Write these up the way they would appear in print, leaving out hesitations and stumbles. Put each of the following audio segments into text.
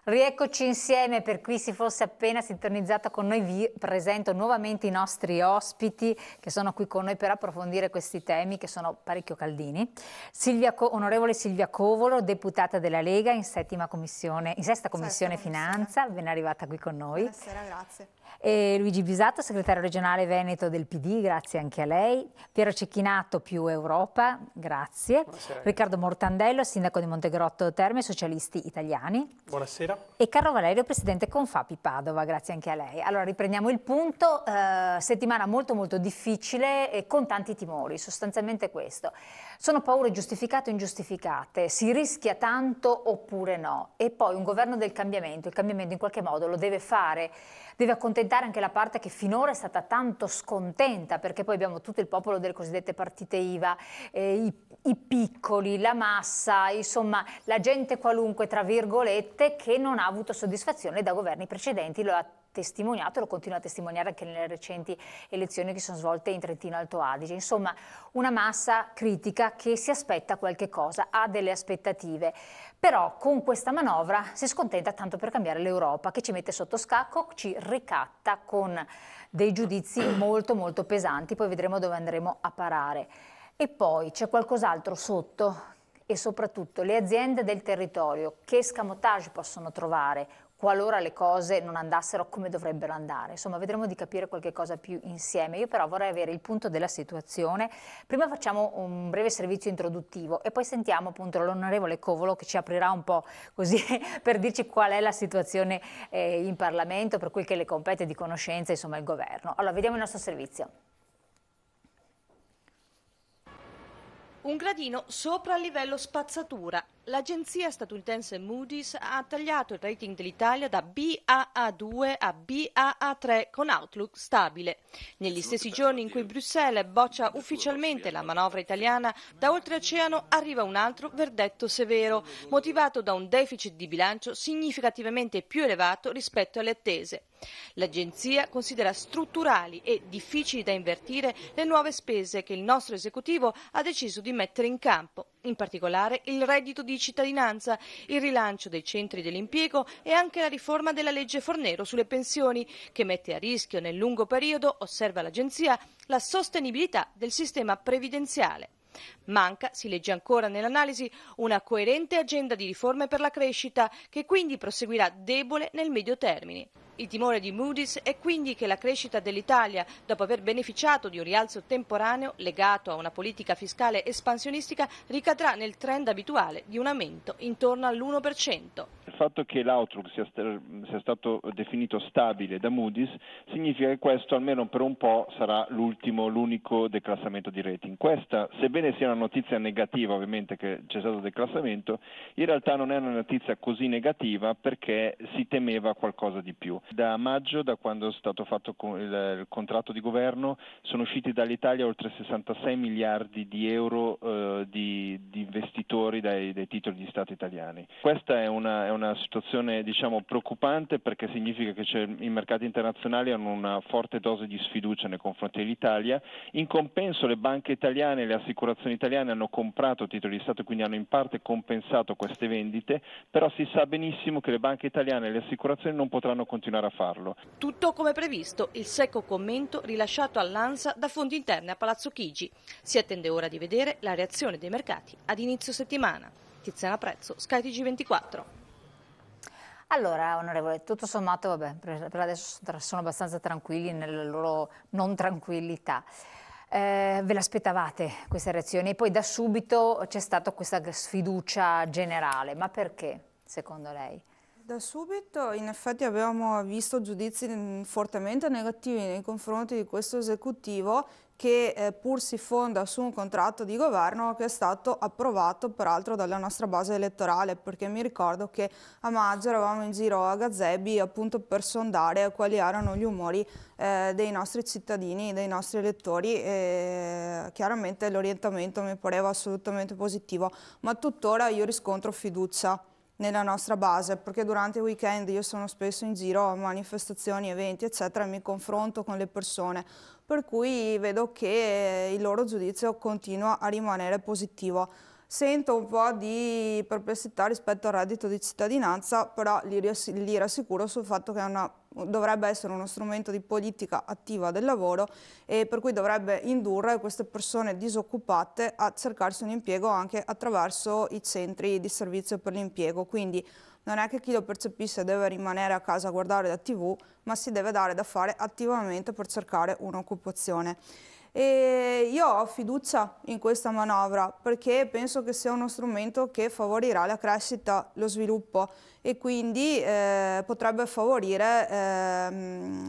Rieccoci insieme. Per chi si fosse appena sintonizzato con noi, vi presento nuovamente i nostri ospiti che sono qui con noi per approfondire questi temi che sono parecchio caldini. Onorevole Silvia Covolo, deputata della Lega in sesta commissione Finanza, ben arrivata qui con noi. Buonasera, grazie. E Luigi Bisato, segretario regionale Veneto del PD, grazie anche a lei. Piero Cecchinato, Più Europa, grazie. Buonasera. Riccardo Mortandello, sindaco di Montegrotto Terme, Socialisti Italiani. Buonasera. E Carlo Valerio, presidente Confapi Padova, grazie anche a lei. Allora riprendiamo il punto, settimana molto difficile e con tanti timori, sostanzialmente questo. Sono paure giustificate o ingiustificate? Si rischia tanto oppure no? E poi un governo del cambiamento, il cambiamento in qualche modo lo deve fare, deve accontentare anche la parte che finora è stata tanto scontenta, perché poi abbiamo tutto il popolo delle cosiddette partite IVA, i piccoli, la massa, insomma la gente qualunque tra virgolette che non ha avuto soddisfazione da governi precedenti, lo ha testimoniato, lo continua a testimoniare anche nelle recenti elezioni che sono svolte in Trentino Alto Adige. Insomma, una massa critica che si aspetta qualche cosa, ha delle aspettative. Però con questa manovra si scontenta tanto per cambiare l'Europa, che ci mette sotto scacco, ci ricatta con dei giudizi molto pesanti, poi vedremo dove andremo a parare. E poi c'è qualcos'altro sotto e soprattutto le aziende del territorio che escamotage possono trovare qualora le cose non andassero come dovrebbero andare. Insomma, vedremo di capire qualche cosa più insieme. Io però vorrei avere il punto della situazione. Prima facciamo un breve servizio introduttivo e poi sentiamo appunto l'onorevole Covolo che ci aprirà un po' così per dirci qual è la situazione in Parlamento per quel che le compete di conoscenza, insomma, il governo. Allora, vediamo il nostro servizio. Un gradino sopra il livello spazzatura. L'agenzia statunitense Moody's ha tagliato il rating dell'Italia da Baa2 a Baa3 con outlook stabile. Negli stessi giorni in cui Bruxelles boccia ufficialmente la manovra italiana, da oltreoceano arriva un altro verdetto severo, motivato da un deficit di bilancio significativamente più elevato rispetto alle attese. L'agenzia considera strutturali e difficili da invertire le nuove spese che il nostro esecutivo ha deciso di mettere in campo, in particolare il reddito di cittadinanza, il rilancio dei centri dell'impiego e anche la riforma della legge Fornero sulle pensioni, che mette a rischio nel lungo periodo, osserva l'agenzia, la sostenibilità del sistema previdenziale. Manca, si legge ancora nell'analisi, una coerente agenda di riforme per la crescita che quindi proseguirà debole nel medio termine. Il timore di Moody's è quindi che la crescita dell'Italia, dopo aver beneficiato di un rialzo temporaneo legato a una politica fiscale espansionistica, ricadrà nel trend abituale di un aumento intorno all'1%. Il fatto che l'outlook sia stato definito stabile da Moody's significa che questo almeno per un po' sarà l'unico declassamento di rating. Questa, sebbene sia una notizia negativa ovviamente che c'è stato declassamento, in realtà non è una notizia così negativa perché si temeva qualcosa di più. Da maggio, da quando è stato fatto il contratto di governo, sono usciti dall'Italia oltre 66 miliardi di euro di investitori dai titoli di Stato italiani. Questa è una situazione preoccupante perché significa che i mercati internazionali hanno una forte dose di sfiducia nei confronti dell'Italia. In compenso le banche italiane e le assicurazioni italiane hanno comprato titoli di Stato, quindi hanno in parte compensato queste vendite, però si sa benissimo che le banche italiane e le assicurazioni non potranno continuare a farlo. Tutto come previsto, il secco commento rilasciato all'ANSA da fonti interne a Palazzo Chigi. Si attende ora di vedere la reazione dei mercati ad inizio settimana. Tiziana Prezzo, Sky TG24. Allora, onorevole, tutto sommato, vabbè, per adesso sono abbastanza tranquilli nella loro non tranquillità. Ve l'aspettavate queste reazioni? E poi da subito c'è stata questa sfiducia generale, ma perché, secondo lei? Da subito in effetti abbiamo visto giudizi fortemente negativi nei confronti di questo esecutivo che pur si fonda su un contratto di governo che è stato approvato peraltro dalla nostra base elettorale, perché mi ricordo che a maggio eravamo in giro a Gazebi appunto per sondare quali erano gli umori dei nostri cittadini, dei nostri elettori, e chiaramente l'orientamento mi pareva assolutamente positivo, ma tuttora io riscontro fiducia nella nostra base, perché durante i weekend io sono spesso in giro a manifestazioni, eventi eccetera e mi confronto con le persone, per cui vedo che il loro giudizio continua a rimanere positivo. Sento un po' di perplessità rispetto al reddito di cittadinanza, però li rassicuro sul fatto che dovrebbe essere uno strumento di politica attiva del lavoro e per cui dovrebbe indurre queste persone disoccupate a cercarsi un impiego anche attraverso i centri di servizio per l'impiego. Quindi non è che chi lo percepisce deve rimanere a casa a guardare la TV, ma si deve dare da fare attivamente per cercare un'occupazione. E io ho fiducia in questa manovra perché penso che sia uno strumento che favorirà la crescita, lo sviluppo e quindi potrebbe favorire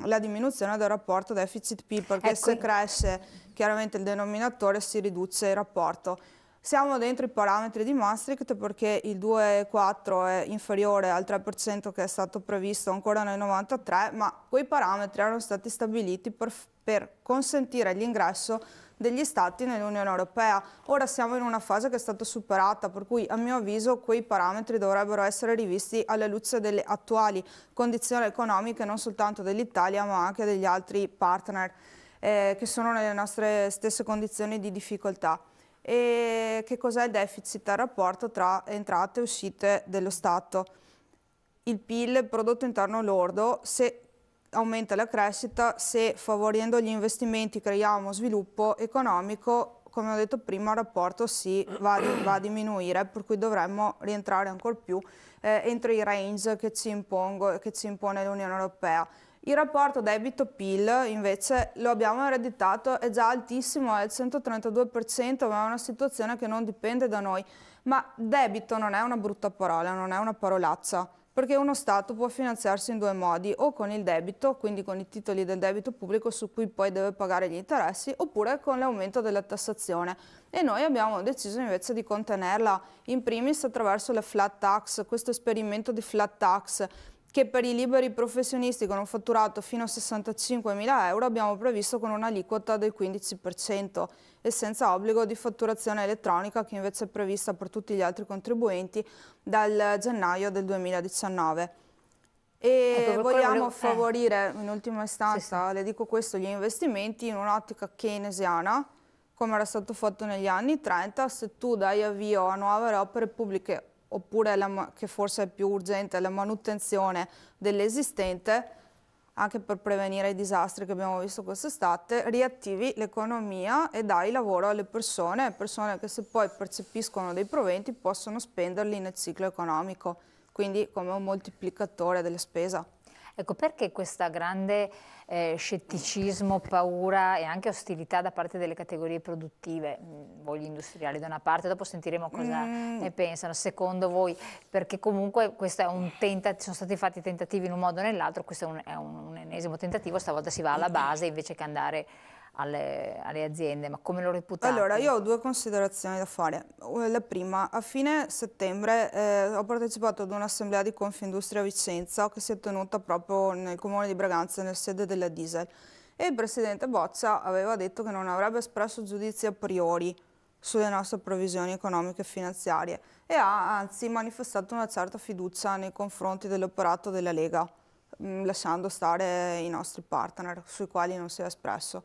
la diminuzione del rapporto deficit-PIL, perché se cresce chiaramente il denominatore si riduce il rapporto. Siamo dentro i parametri di Maastricht perché il 2,4 è inferiore al 3% che è stato previsto ancora nel 1993, ma quei parametri erano stati stabiliti per consentire l'ingresso degli Stati nell'Unione Europea. Ora siamo in una fase che è stata superata, per cui a mio avviso quei parametri dovrebbero essere rivisti alla luce delle attuali condizioni economiche non soltanto dell'Italia ma anche degli altri partner che sono nelle nostre stesse condizioni di difficoltà. E che cos'è il deficit? Il rapporto tra entrate e uscite dello Stato. Il PIL, il prodotto interno lordo, se aumenta la crescita, se favorendo gli investimenti creiamo sviluppo economico, come ho detto prima, il rapporto va a diminuire, per cui dovremmo rientrare ancora più entro i range che ci impone l'Unione Europea. Il rapporto debito-PIL invece lo abbiamo ereditato, è già altissimo, è il 132%, ma è una situazione che non dipende da noi. Ma debito non è una brutta parola, non è una parolaccia, perché uno Stato può finanziarsi in due modi, o con il debito, quindi con i titoli del debito pubblico su cui poi deve pagare gli interessi, oppure con l'aumento della tassazione. E noi abbiamo deciso invece di contenerla, in primis attraverso la flat tax, questo esperimento di flat tax, che per i liberi professionisti con un fatturato fino a 65.000 euro abbiamo previsto con un'aliquota del 15% e senza obbligo di fatturazione elettronica che invece è prevista per tutti gli altri contribuenti dal gennaio del 2019. E vogliamo favorire in ultima istanza, le dico questo, gli investimenti in un'ottica keynesiana, come era stato fatto negli anni 30, se tu dai avvio a nuove opere pubbliche oppure che forse è più urgente, la manutenzione dell'esistente, anche per prevenire i disastri che abbiamo visto quest'estate, riattivi l'economia e dai lavoro alle persone che se poi percepiscono dei proventi possono spenderli nel ciclo economico, quindi come un moltiplicatore della spesa. Ecco, perché questa grande scetticismo, paura e anche ostilità da parte delle categorie produttive, voi gli industriali da una parte, dopo sentiremo cosa ne pensano, secondo voi, perché comunque questo è un sono stati fatti tentativi in un modo o nell'altro, questo è un ennesimo tentativo, stavolta si va alla base invece che andare alle aziende, ma come lo reputate? Allora, io ho due considerazioni da fare. La prima, a fine settembre ho partecipato ad un'assemblea di Confindustria Vicenza che si è tenuta proprio nel comune di Braganza, nel sede della Diesel, e il presidente Boccia aveva detto che non avrebbe espresso giudizi a priori sulle nostre previsioni economiche e finanziarie e ha anzi manifestato una certa fiducia nei confronti dell'operato della Lega, lasciando stare i nostri partner sui quali non si è espresso.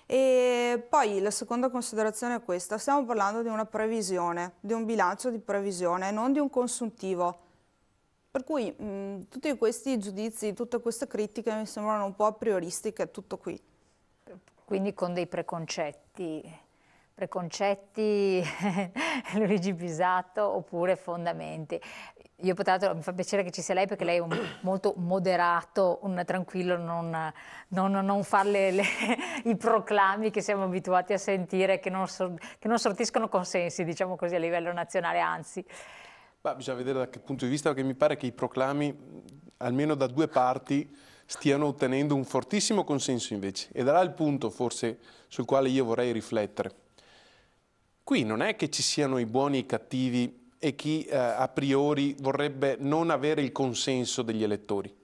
E poi la seconda considerazione è questa: stiamo parlando di una previsione, di un bilancio di previsione, non di un consuntivo. Per cui tutti questi giudizi, tutte queste critiche mi sembrano un po' a prioristiche, tutto qui. Quindi con dei preconcetti Luigi Pisato, oppure fondamenti. Io tra l'altro mi fa piacere che ci sia lei perché lei è molto moderato, tranquillo, non fare i proclami che siamo abituati a sentire, che non sortiscono consensi, diciamo così, a livello nazionale, anzi. Bisogna vedere da che punto di vista, perché mi pare che i proclami, almeno da due parti, stiano ottenendo un fortissimo consenso invece. Ed è il punto forse sul quale io vorrei riflettere. Qui non è che ci siano i buoni e i cattivi e chi a priori vorrebbe non avere il consenso degli elettori.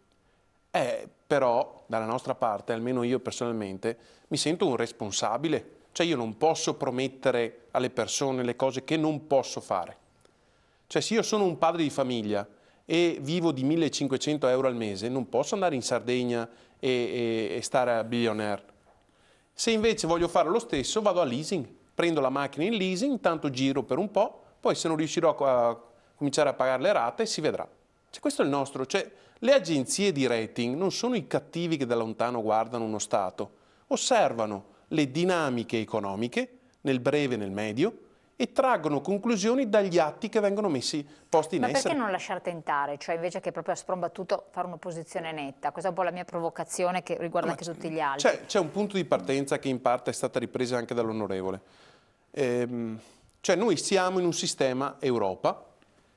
Però, dalla nostra parte, almeno io personalmente, mi sento un responsabile. Cioè io non posso promettere alle persone le cose che non posso fare. Cioè se io sono un padre di famiglia e vivo di 1.500 euro al mese, non posso andare in Sardegna e stare a billionaire. Se invece voglio fare lo stesso, vado a leasing. Prendo la macchina in leasing, intanto giro per un po', poi se non riuscirò a cominciare a pagare le rate si vedrà. Cioè, questo è il nostro, cioè, le agenzie di rating non sono i cattivi che da lontano guardano uno Stato, osservano le dinamiche economiche nel breve e nel medio e traggono conclusioni dagli atti che vengono posti in essere. Ma perché non lasciar tentare? Cioè invece che proprio a sprombattuto fare un'opposizione netta? Questa è un po' la mia provocazione che riguarda anche tutti gli altri. C'è un punto di partenza che in parte è stata ripresa anche dall'onorevole. Cioè noi siamo in un sistema Europa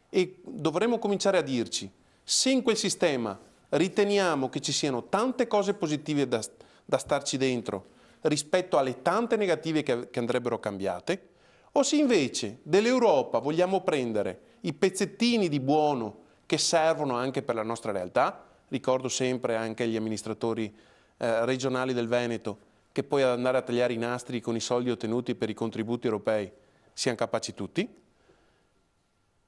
e dovremmo cominciare a dirci se in quel sistema riteniamo che ci siano tante cose positive da starci dentro rispetto alle tante negative che andrebbero cambiate, o se invece dell'Europa vogliamo prendere i pezzettini di buono che servono anche per la nostra realtà. Ricordo sempre anche agli amministratori regionali del Veneto che poi ad andare a tagliare i nastri con i soldi ottenuti per i contributi europei siano capaci tutti.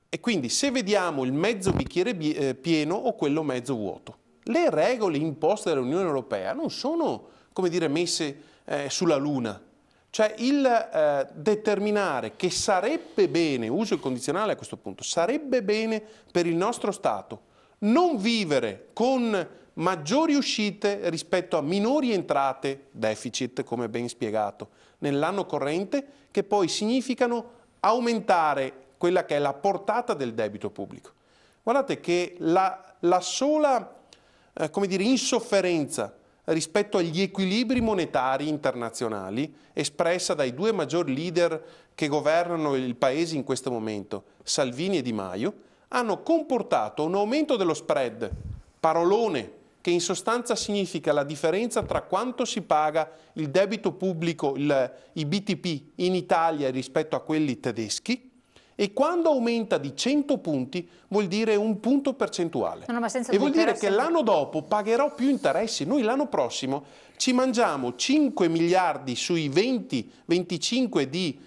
E quindi se vediamo il mezzo bicchiere pieno o quello mezzo vuoto. Le regole imposte dall'Unione Europea non sono, come dire, messe sulla luna. Cioè il determinare che sarebbe bene, uso il condizionale a questo punto, sarebbe bene per il nostro Stato non vivere con maggiori uscite rispetto a minori entrate, deficit, come ben spiegato, nell'anno corrente, che poi significano aumentare quella che è la portata del debito pubblico. Guardate che la sola, come dire, insofferenza rispetto agli equilibri monetari internazionali, espressa dai due maggiori leader che governano il Paese in questo momento, Salvini e Di Maio, hanno comportato un aumento dello spread, parolone, che in sostanza significa la differenza tra quanto si paga il debito pubblico, i BTP in Italia rispetto a quelli tedeschi, e quando aumenta di 100 punti vuol dire un punto percentuale. E vuol dire che l'anno dopo pagherò più interessi. Noi l'anno prossimo ci mangiamo 5 miliardi sui 20-25 di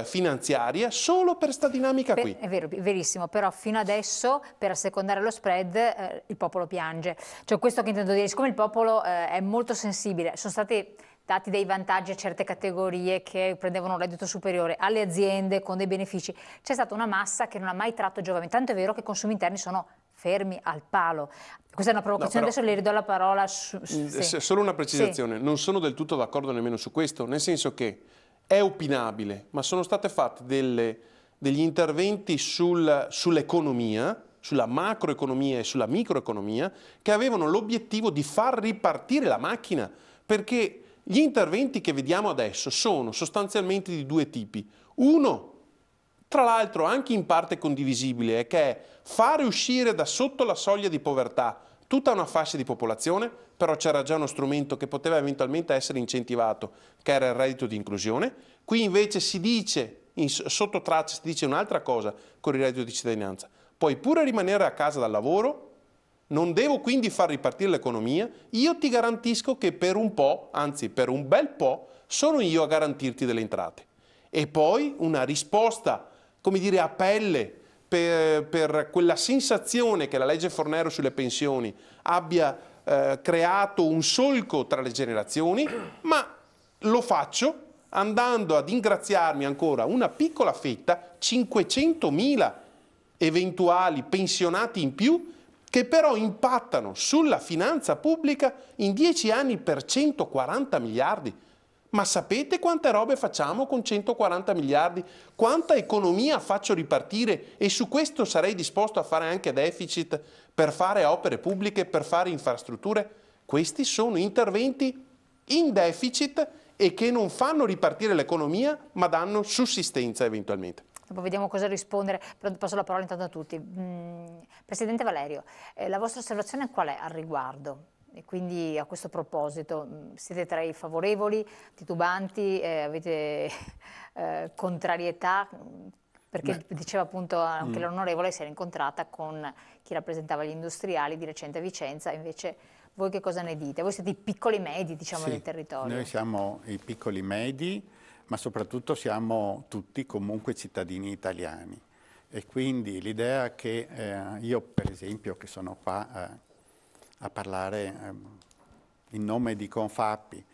finanziaria solo per sta dinamica qui. È vero, verissimo, però fino adesso per assecondare lo spread il popolo piange. Cioè questo che intendo dire, siccome il popolo è molto sensibile, sono stati dati dei vantaggi a certe categorie che prendevano un reddito superiore, alle aziende con dei benefici, c'è stata una massa che non ha mai tratto giovamento, tanto è vero che i consumi interni sono fermi al palo. Questa è una provocazione, adesso le ridò la parola. Sì. Solo una precisazione, sì. Non sono del tutto d'accordo nemmeno su questo, nel senso che è opinabile, ma sono state fatte degli interventi sull'economia, sulla macroeconomia e sulla microeconomia, che avevano l'obiettivo di far ripartire la macchina, perché gli interventi che vediamo adesso sono sostanzialmente di due tipi. Uno, tra l'altro anche in parte condivisibile, è che è fare uscire da sotto la soglia di povertà tutta una fascia di popolazione, però c'era già uno strumento che poteva eventualmente essere incentivato, che era il reddito di inclusione. Qui invece si dice, sotto traccia si dice un'altra cosa con il reddito di cittadinanza. Puoi pure rimanere a casa dal lavoro, non devo quindi far ripartire l'economia, io ti garantisco che per un po', anzi per un bel po', sono io a garantirti delle entrate. E poi una risposta, come dire, a pelle per quella sensazione che la legge Fornero sulle pensioni abbia creato un solco tra le generazioni, ma lo faccio andando ad ingraziarmi ancora una piccola fetta, 500.000 eventuali pensionati in più, che però impattano sulla finanza pubblica in 10 anni per 140 miliardi. Ma sapete quante robe facciamo con 140 miliardi? Quanta economia faccio ripartire? E su questo sarei disposto a fare anche deficit per fare opere pubbliche, per fare infrastrutture? Questi sono interventi in deficit e che non fanno ripartire l'economia, ma danno sussistenza eventualmente. Dopo vediamo cosa rispondere, però passo la parola intanto a tutti. Presidente Valerio, la vostra osservazione qual è al riguardo? E quindi a questo proposito, siete tra i favorevoli, titubanti, avete contrarietà? Perché diceva appunto anche l'onorevole si era incontrata con chi rappresentava gli industriali di recente a Vicenza, invece voi che cosa ne dite? Voi siete i piccoli medi, diciamo, del territorio. Noi siamo i piccoli medi, ma soprattutto siamo tutti comunque cittadini italiani. E quindi l'idea che io, per esempio, che sono qua a parlare in nome di Confapi,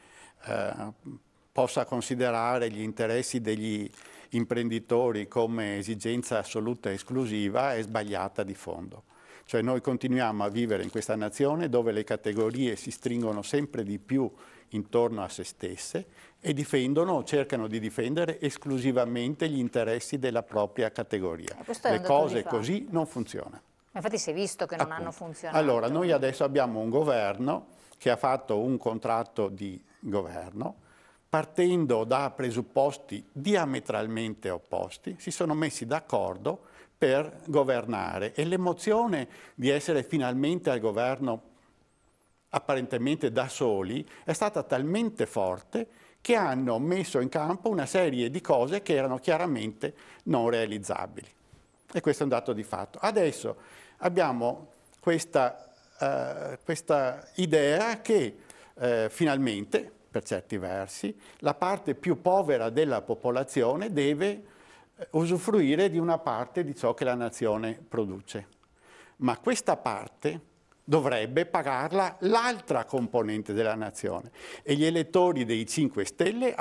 possa considerare gli interessi degli imprenditori come esigenza assoluta e esclusiva è sbagliata di fondo. Cioè noi continuiamo a vivere in questa nazione dove le categorie si stringono sempre di più intorno a se stesse e difendono o cercano di difendere esclusivamente gli interessi della propria categoria. Le cose così non funzionano. Infatti si è visto che non hanno funzionato. Allora, noi adesso abbiamo un governo che ha fatto un contratto di governo, partendo da presupposti diametralmente opposti, si sono messi d'accordo per governare e l'emozione di essere finalmente al governo apparentemente da soli è stata talmente forte che hanno messo in campo una serie di cose che erano chiaramente non realizzabili. E questo è un dato di fatto. Adesso abbiamo questa idea che finalmente, per certi versi, la parte più povera della popolazione deve usufruire di una parte di ciò che la nazione produce. Ma questa parte dovrebbe pagarla l'altra componente della nazione e gli elettori dei 5 Stelle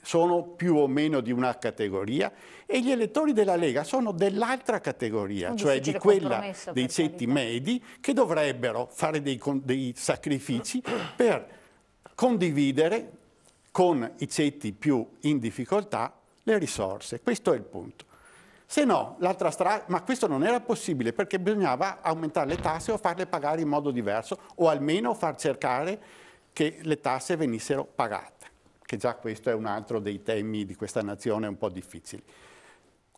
sono più o meno di una categoria e gli elettori della Lega sono dell'altra categoria, cioè di quella dei ceti medi che dovrebbero fare dei sacrifici per condividere con i ceti più in difficoltà le risorse. Questo è il punto. Se no, l'altra strada, ma questo non era possibile perché bisognava aumentare le tasse o farle pagare in modo diverso o almeno far cercare che le tasse venissero pagate, che già questo è un altro dei temi di questa nazione un po' difficili.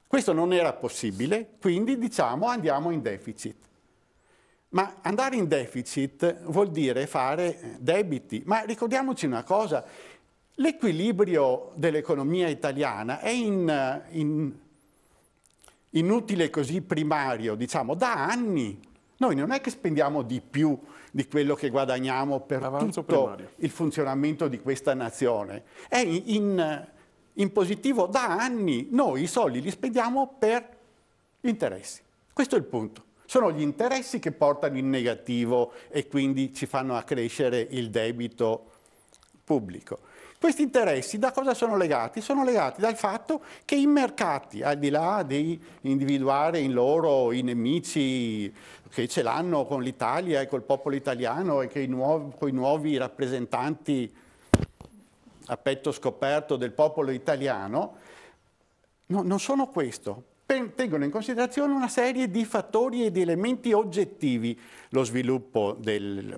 Questo non era possibile, quindi diciamo andiamo in deficit. Ma andare in deficit vuol dire fare debiti, ma ricordiamoci una cosa, l'equilibrio dell'economia italiana è inutile così primario, diciamo, da anni. Noi non è che spendiamo di più di quello che guadagniamo per tutto il funzionamento di questa nazione. È in positivo da anni. Noi i soldi li spendiamo per gli interessi. Questo è il punto. Sono gli interessi che portano in negativo e quindi ci fanno accrescere il debito pubblico. Questi interessi da cosa sono legati? Sono legati dal fatto che i mercati, al di là di individuare in loro i nemici che ce l'hanno con l'Italia e col popolo italiano e che con i nuovi rappresentanti a petto scoperto del popolo italiano, non sono questo. Tengono in considerazione una serie di fattori e di elementi oggettivi, lo sviluppo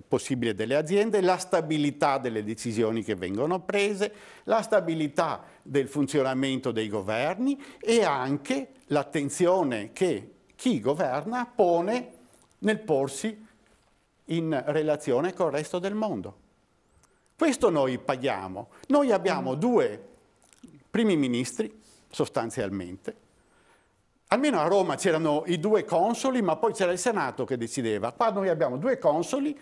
possibile delle aziende, la stabilità delle decisioni che vengono prese, la stabilità del funzionamento dei governi e anche l'attenzione che chi governa pone nel porsi in relazione col resto del mondo. Questo noi paghiamo. Noi abbiamo 2 primi ministri, sostanzialmente. Almeno a Roma c'erano i 2 consoli, ma poi c'era il Senato che decideva. Qua noi abbiamo 2 consoli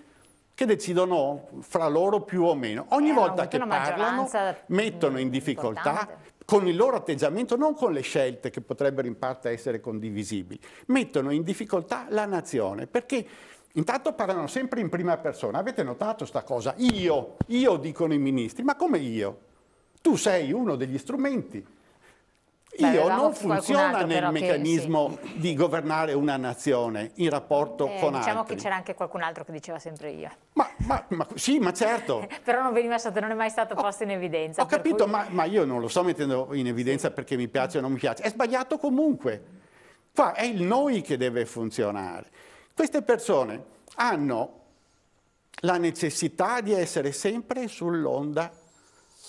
che decidono fra loro più o meno. Ogni volta che parlano mettono in difficoltà con il loro atteggiamento, non con le scelte che potrebbero in parte essere condivisibili, mettono in difficoltà la nazione, perché intanto parlano sempre in prima persona. Avete notato sta cosa? Io dicono i ministri, ma come io? Tu sei uno degli strumenti. Io non funziona nel meccanismo di governare una nazione in rapporto con diciamo altri. Che c'era anche qualcun altro che diceva sempre io. Sì, ma certo. Però non è mai stato posto in evidenza. Ho capito, ma io non lo sto mettendo in evidenza perché mi piace o non mi piace. È sbagliato comunque. Qua è il noi che deve funzionare. Queste persone hanno la necessità di essere sempre sull'onda,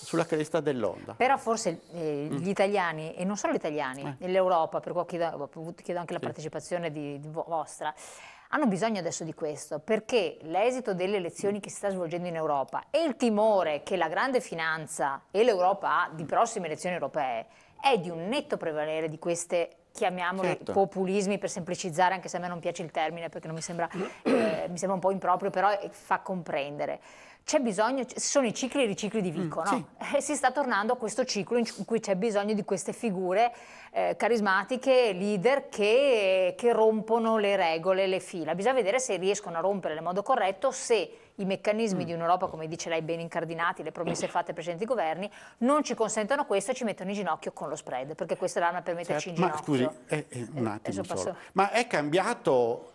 sulla cresta dell'onda. Però forse gli italiani, e non solo gli italiani, l'Europa, per cui chiedo anche la partecipazione di vostra, hanno bisogno adesso di questo, perché l'esito delle elezioni che si sta svolgendo in Europa e il timore che la grande finanza e l'Europa ha di prossime elezioni europee è di un netto prevalere di queste, chiamiamoli populismi per semplicizzare, anche se a me non piace il termine perché non mi sembra un po' improprio, però fa comprendere. c'è bisogno, sono i cicli e i ricicli di Vico, no? sì. E si sta tornando a questo ciclo in cui c'è bisogno di queste figure carismatiche, leader, che rompono le regole, le fila. Bisogna vedere se riescono a rompere nel modo corretto, se i meccanismi di un'Europa, come dice lei, ben incardinati, le promesse fatte ai precedenti governi, non ci consentono questo e ci mettono in ginocchio con lo spread, perché questa è l'arma per metterci in ginocchio. Ma scusi, un attimo Adesso solo. Ma è cambiato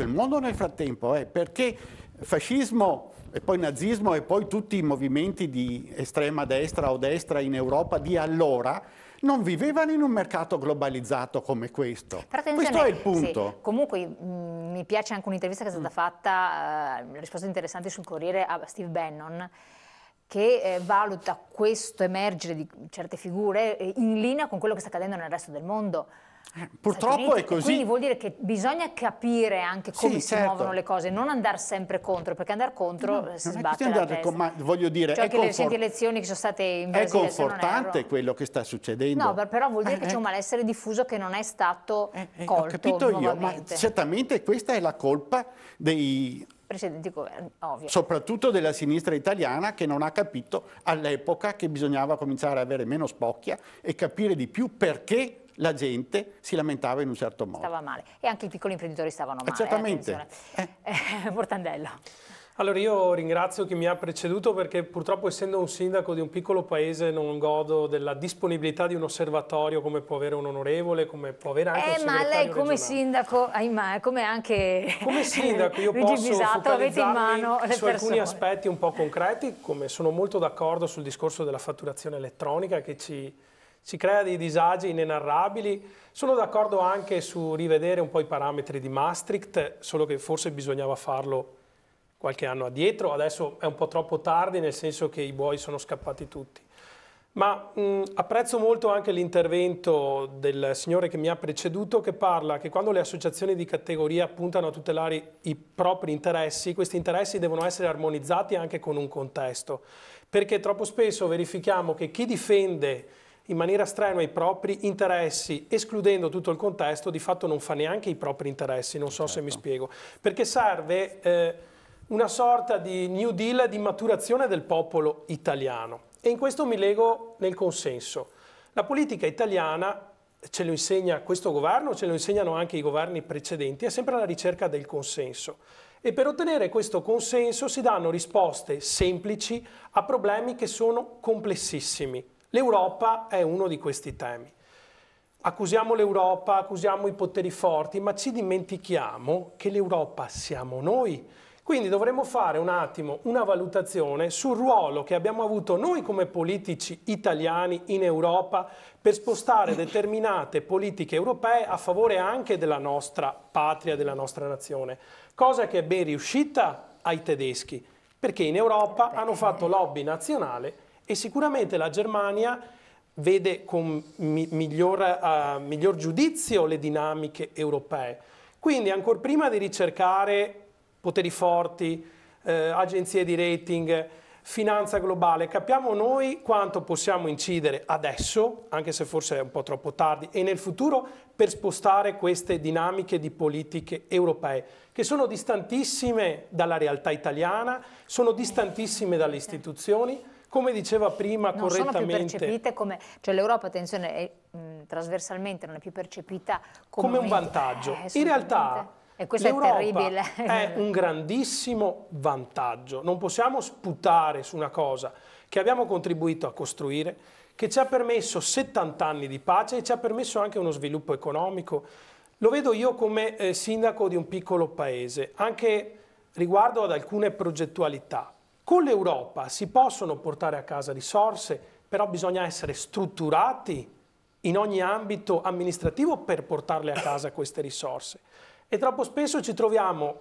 il mondo nel frattempo, perché fascismo e poi nazismo e poi tutti i movimenti di estrema destra o destra in Europa di allora non vivevano in un mercato globalizzato come questo. Questo è il punto. Sì. Comunque mi piace anche un'intervista che è stata fatta, risposte interessanti sul Corriere, a Steve Bannon, che valuta questo emergere di certe figure in linea con quello che sta accadendo nel resto del mondo. Purtroppo è così. Quindi vuol dire che bisogna capire anche come si certo. muovono le cose, non andare sempre contro, perché andare contro si sbatte la testa. Ma voglio dire, cioè, anche le recenti elezioni che sono state in Brasile, è confortante quello che sta succedendo. No, però vuol dire che c'è un malessere diffuso che non è stato colto. Ho capito io, ma certamente questa è la colpa dei precedenti governi, ovvio. Soprattutto della sinistra italiana, che non ha capito all'epoca che bisognava cominciare a avere meno spocchia e capire di più perché la gente si lamentava in un certo modo. Stava male. E anche i piccoli imprenditori stavano male. Certamente. Mortandello. Allora io ringrazio chi mi ha preceduto, perché purtroppo, essendo un sindaco di un piccolo paese, non godo della disponibilità di un osservatorio come può avere un onorevole, come può avere anche un segretario ma lei come regionale. sindaco, come anche come sindaco io Luigi posso Bisato, avete in mano le su alcuni persone. aspetti un po' concreti, come sono molto d'accordo sul discorso della fatturazione elettronica che ci crea dei disagi inenarrabili. Sono d'accordo anche su rivedere un po' i parametri di Maastricht, solo che forse bisognava farlo qualche anno addietro. Adesso è un po' troppo tardi, nel senso che i buoi sono scappati tutti. Ma apprezzo molto anche l'intervento del signore che mi ha preceduto, che parla che quando le associazioni di categoria puntano a tutelare i propri interessi, questi interessi devono essere armonizzati anche con un contesto, perché troppo spesso verifichiamo che chi difende in maniera strenua i propri interessi, escludendo tutto il contesto, di fatto non fa neanche i propri interessi. Non so se mi spiego, perché serve una sorta di New Deal di maturazione del popolo italiano, e in questo mi lego nel consenso. La politica italiana, ce lo insegna questo governo, ce lo insegnano anche i governi precedenti, è sempre alla ricerca del consenso, e per ottenere questo consenso si danno risposte semplici a problemi che sono complessissimi. L'Europa è uno di questi temi. Accusiamo l'Europa, accusiamo i poteri forti, ma ci dimentichiamo che l'Europa siamo noi. Quindi dovremmo fare un attimo una valutazione sul ruolo che abbiamo avuto noi come politici italiani in Europa per spostare determinate politiche europee a favore anche della nostra patria, della nostra nazione, cosa che è ben riuscita ai tedeschi, perché in Europa hanno fatto lobby nazionale e sicuramente la Germania vede con miglior giudizio le dinamiche europee. Quindi ancor prima di ricercare poteri forti, agenzie di rating, finanza globale, capiamo noi quanto possiamo incidere adesso, anche se forse è un po' troppo tardi, e nel futuro, per spostare queste dinamiche di politiche europee, che sono distantissime dalla realtà italiana, sono distantissime dalle istituzioni. Come diceva prima non correttamente... sono più percepite come... Cioè l'Europa, attenzione, trasversalmente non è più percepita come un vantaggio. In realtà e questo è terribile. È un grandissimo vantaggio. Non possiamo sputare su una cosa che abbiamo contribuito a costruire, che ci ha permesso 70 anni di pace e ci ha permesso anche uno sviluppo economico. Lo vedo io come sindaco di un piccolo paese, anche riguardo ad alcune progettualità. Con l'Europa si possono portare a casa risorse, però bisogna essere strutturati in ogni ambito amministrativo per portarle a casa queste risorse. E troppo spesso ci troviamo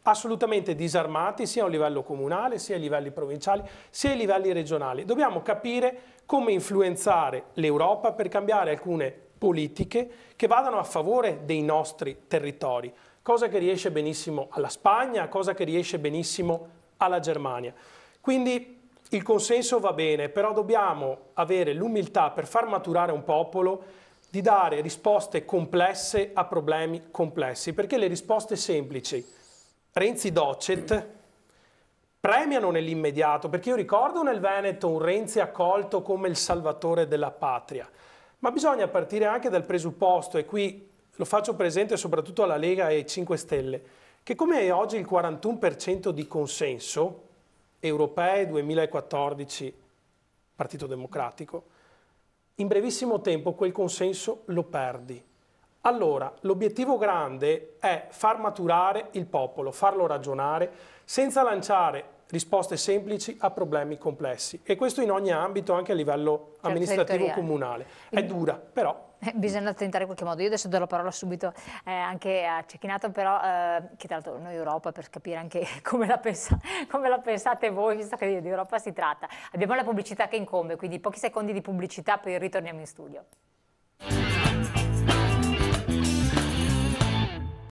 assolutamente disarmati, sia a livello comunale, sia a livelli provinciali, sia a livelli regionali. Dobbiamo capire come influenzare l'Europa per cambiare alcune politiche che vadano a favore dei nostri territori, cosa che riesce benissimo alla Spagna, cosa che riesce benissimo alla Germania. Quindi il consenso va bene, però dobbiamo avere l'umiltà per far maturare un popolo di dare risposte complesse a problemi complessi, perché le risposte semplici, Renzi docet, premiano nell'immediato, perché io ricordo nel Veneto un Renzi accolto come il salvatore della patria, ma bisogna partire anche dal presupposto, e qui lo faccio presente soprattutto alla Lega e ai 5 Stelle, che come è oggi il 41% di consenso, europee 2014, Partito Democratico, in brevissimo tempo quel consenso lo perdi. Allora, l'obiettivo grande è far maturare il popolo, farlo ragionare, senza lanciare risposte semplici a problemi complessi. E questo in ogni ambito, anche a livello amministrativo comunale. È dura, però... Bisogna tentare in qualche modo. Io adesso do la parola subito anche a Cecchinato, però che tra l'altro noi Europa, per capire anche come la pensate voi, visto che di Europa si tratta. Abbiamo la pubblicità che incombe, quindi pochi secondi di pubblicità, poi ritorniamo in studio.